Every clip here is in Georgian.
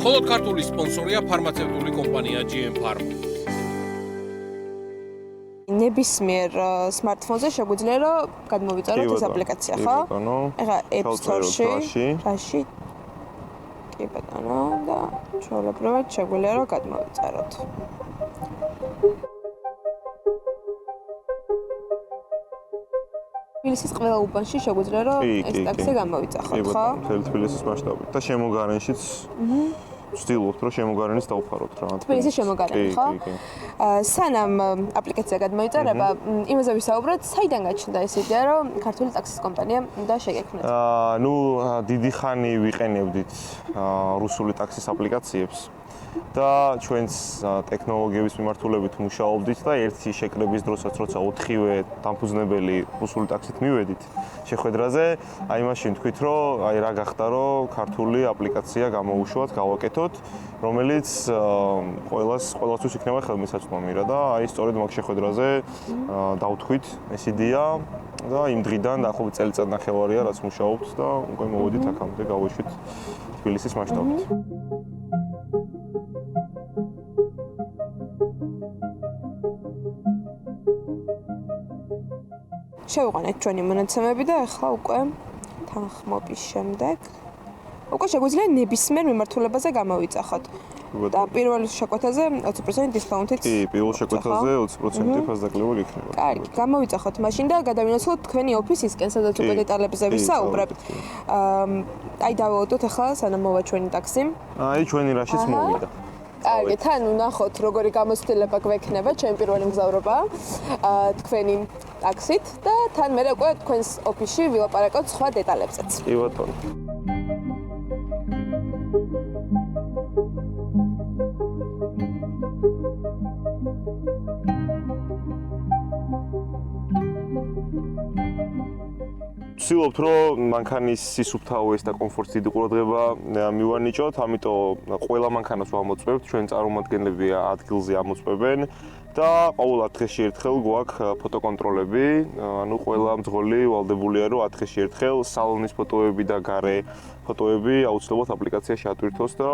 მხოლოდ ქართული სპონსორია ფარმაცევტული კომპანია GM Pharma. ნებისმიერ smartphone-ზე შეგვიძლია რომ გადმოვიწეროთ ეს აპლიკაცია, ხო? ეხლა App Store-ში, რაში? კი ბატონო, და ჩვეულებრივად შეგვიძლია რომ გადმოვიწეროთ. თბილისის ყველა უბანში შეგვიძლია რომ ეს ტაქსი გამოვიძახოთ, ხო? მთელი თბილისის მასშტაბით და შემოგარენშიც ვცდილობთ რომ შემოგარენიც დავფაროთ რა. თბილისის შემოგარენი, ხო? სანამ აპლიკაცია გადმოიწერება, იმაზე ვისაუბროთ, საიდან გაჩნდა ეს იდეა, რომ ქართული ტაქსის კომპანია უნდა შეგექმნათ? დიდი ხანი ვიყენებდით რუსული ტაქსის აპლიკაციებს. და ჩვენს ტექნოლოგიების მიმართულებით მუშაობდით და ერთი შეკრების დროსაც როცა 4-ვე დამფუძნებელი რუსული ტაქსით მივედით შეხვედრაზე, აი მაშინ თქვით რომ აი რა გახდა რომ ქართული აპლიკაცია გამოვუშვათ, გავაკეთოთ, რომელიც ყველასთვის იქნება ხელმისაწვდომი რა და აი სწორედ მაგ შეხვედრაზე დავთქვით ეს იდეა და იმ დღიდან დაახლოებით წელიწად ნახევარია რაც მუშაობთ და უკვე მოვედით აქამდე გავუშვით თბილისის მასშტაბით. შევიყვანეთ ჩვენი მონაცემები და ახლა უკვე თანხმობის შემდეგ უკვე შეგვიძლია ნებისმიერ მიმართულებაზე გამოვიძახოთ. და პირველ შეკვეთაზე 20% დისკაუნტით. კი, პირველ შეკვეთაზე 20% ფასდაკლება გექნება. კარგი, გამოვიძახოთ მაშინ და გადავინაცვლოთ თქვენი ოფისისკენ, სადაც უკვე დეტალებზე ვისაუბრებთ. აი დავაოდოთ ახლა სანამ მოვა ჩვენი ტაქსი. აი ჩვენი რაშიც მოვიდა. კარგი, თან ვნახოთ როგორი გამოცდილება გვექნება, ჩემი პირველი მგზავრობა თქვენი ტაქსით და თან მე უკვე თქვენს ოფისში ვილაპარაკოთ სხვა დეტალებზეც. კი ბატონო. ვცდილობთ რომ მანქანის სისუფთავეს და კომფორტს დიდი ყურადღება მივანიჭოთ, ამიტომ ყველა მანქანას ვამოწმებთ, ჩვენ წარმომადგენლები ადგილზე ამოწმებენ და ყოველ 10 დღეში ერთხელ გვაქვს ფოტოკონტროლები, ანუ ყველა მძღოლი ვალდებულია რომ 10 დღეში ერთხელ სალონის ფოტოები და გარე ფოტოები აუცილებლად აპლიკაციაში ატვირთოს და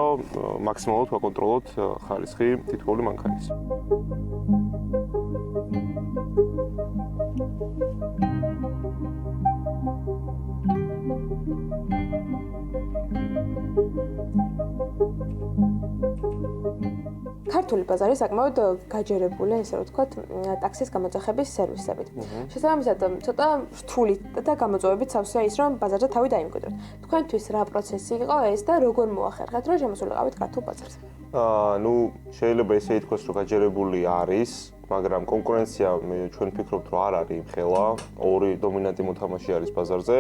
მაქსიმალურად ვაკონტროლოთ ხარისხი თითოეული მანქანის. ქართული ბაზარი საკმაოდ გაჯერებულია, ესე რომ ვთქვათ, ტაქსის გამოძახების სერვისებით. შესაბამისად, ცოტა რთული და გამოწვევებით სავსეა ის, რომ ბაზარზე თავი დაიმკვიდროთ. თქვენთვის რა პროცესი იყო ეს და როგორ მოახერხეთ, რომ შემოსულიყავით ქართულ ბაზარზე? შეიძლება ესე ითქვას, რომ გაჯერებული არის, მაგრამ კონკურენცია ჩვენ ვფიქრობთ, რომ არ არის იმხელა, ორი დომინანტი მოთამაშე არის ბაზარზე.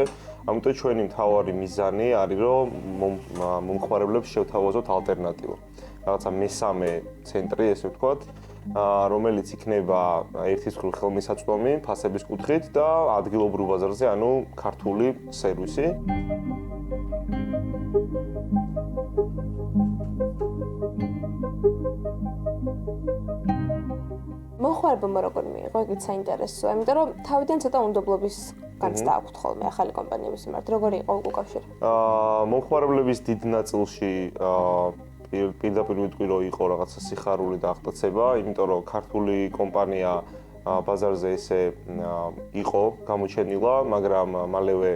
ამიტომ ჩვენი მთავარი მიზანი არის, რომ მომხმარებლებს შევთავაზოთ ალტერნატივა. რაღაცა მესამე ცენტრი, ესე ვთქვათ, რომელიც იქნება ერთის მხრივ ხელმისაწვდომი ფასების კუთხით და ადგილობრივ ბაზარზე, ანუ ქართული სერვისი. მომხმარებელმა როგორ მიიღო, ეგეც საინტერესოა, იმიტომ რომ თავიდან ცოტა უნდობლობის განცდა აქვთ ხოლმე ახალი კომპანიების მიმართ. როგორი იყო უკავშირი? მომხმარებლების დიდ ნაწილში პირდაპირ ვიტყვი რომ იყო რაღაცა სიხარული და აღტაცება, იმიტომ რომ ქართული კომპანია ბაზარზე ესე იყო გამოჩენილა, მაგრამ მალევე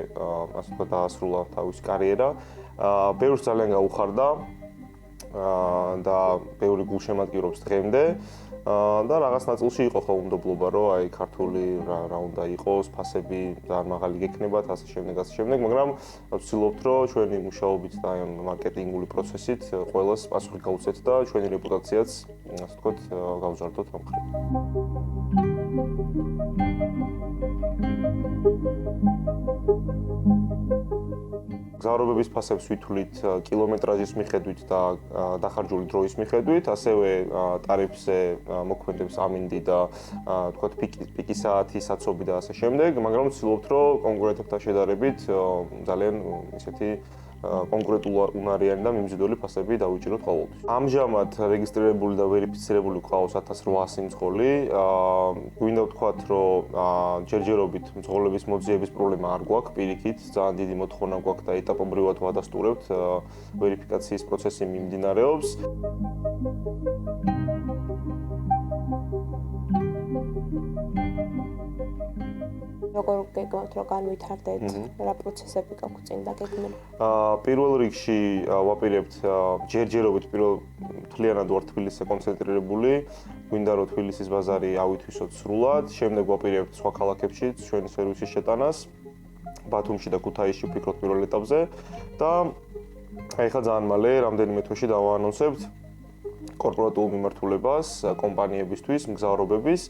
ასე ვთქვათ დაასრულა თავისი კარიერა. ბევრს ძალიან გაუხარდა და ბევრი გულშემატკივრობს დღემდე. და რაღაც ნაწილში იყო ხო უნდობლობა, რომ აი ქართული რა უნდა იყოს, ფასები ძალიან მაღალი გექნებათ, ასე შემდეგ, მაგრამ ვცდილობთ, რომ ჩვენი მუშაობით და აი მარკეტინგული პროცესით ყველას პასუხი გავუწევთ და ჩვენი რეპუტაციაც, ასე ვთქვათ, გავზარდოთ ამ მხრივ. გზავრობების ფასებს ვითვლით კილომეტრაჟის მიხედვით და დახარჯული დროის მიხედვით, ასევე ტარიფზე მოქმედებს ამინდი და თქვათ პიკი საათი, საცობი და ასე შემდეგ, მაგრამ ვცდილობთ, რომ კონკურენტებთან შედარებით ძალიან ისეთი კონკრეტულარიანი და მიმზიდველი ფასები დავიჭიროთ ყოველთვის. ამჟამად რეგისტრირებული და ვერიფიცირებული გვყავს 1800 სიმძღოლი. გვინდა ვთქვათ, რომ ჯერჯერობით მძღოლების მოძიების პრობლემა არ გვაქვს პირიქით, ძალიან დიდი მოთხოვნა გვაქვს და ეტაპობრივად ვადასტურებთ ვერიფიკაციის პროცესი მიმდინარეობს. როგორ გეგმავთ რომ განვითარდეთ, რა პროცესები გაქვთ წინ დაგეგმილი? პირველ რიგში ვაპირებთ ჯერჯერობით მთლიანად ვარ თბილისზე კონცენტრირებული. გვინდა რომ თბილისის ბაზარი ავითვისოთ სრულად, შემდეგ ვაპირებთ სხვა ქალაქებშიც ჩვენი სერვისის შეტანას. ბათუმში და ქუთაისში ვფიქრობთ პირველ ეტაპზე და ახლა ძალიან მალე რამდენიმე თვეში დავაანონსებთ კორპორატულ მიმართულებას კომპანიებისთვის, მგზავრობების.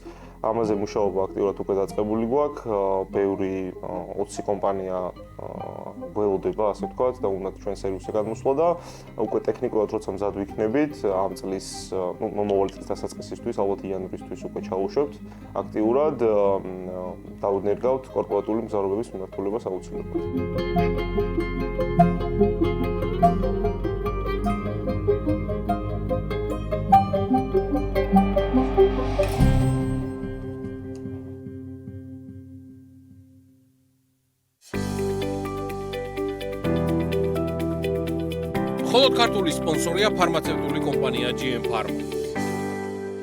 ამაზე მუშაობა აქტიურად უკვე დაწყებული გვაქვს. ბევრი 20 კომპანია გველოდება, ასე ვთქვათ, და უნდა ჩვენ სერვისზე გადმოსვლა და უკვე ტექნიკურად როცა მზად ვიქნებით, ამ წლის მომავალი წლის დასაწყისისთვის, ალბათ იანვრისთვის უკვე ჩავუშვებთ აქტიურად დავუნერგავთ კორპორატული მგზავრობების მიმართულებას აუცილებლად. მხოლოდ ქართული სპონსორია ფარმაცევტული კომპანია GM Pharma.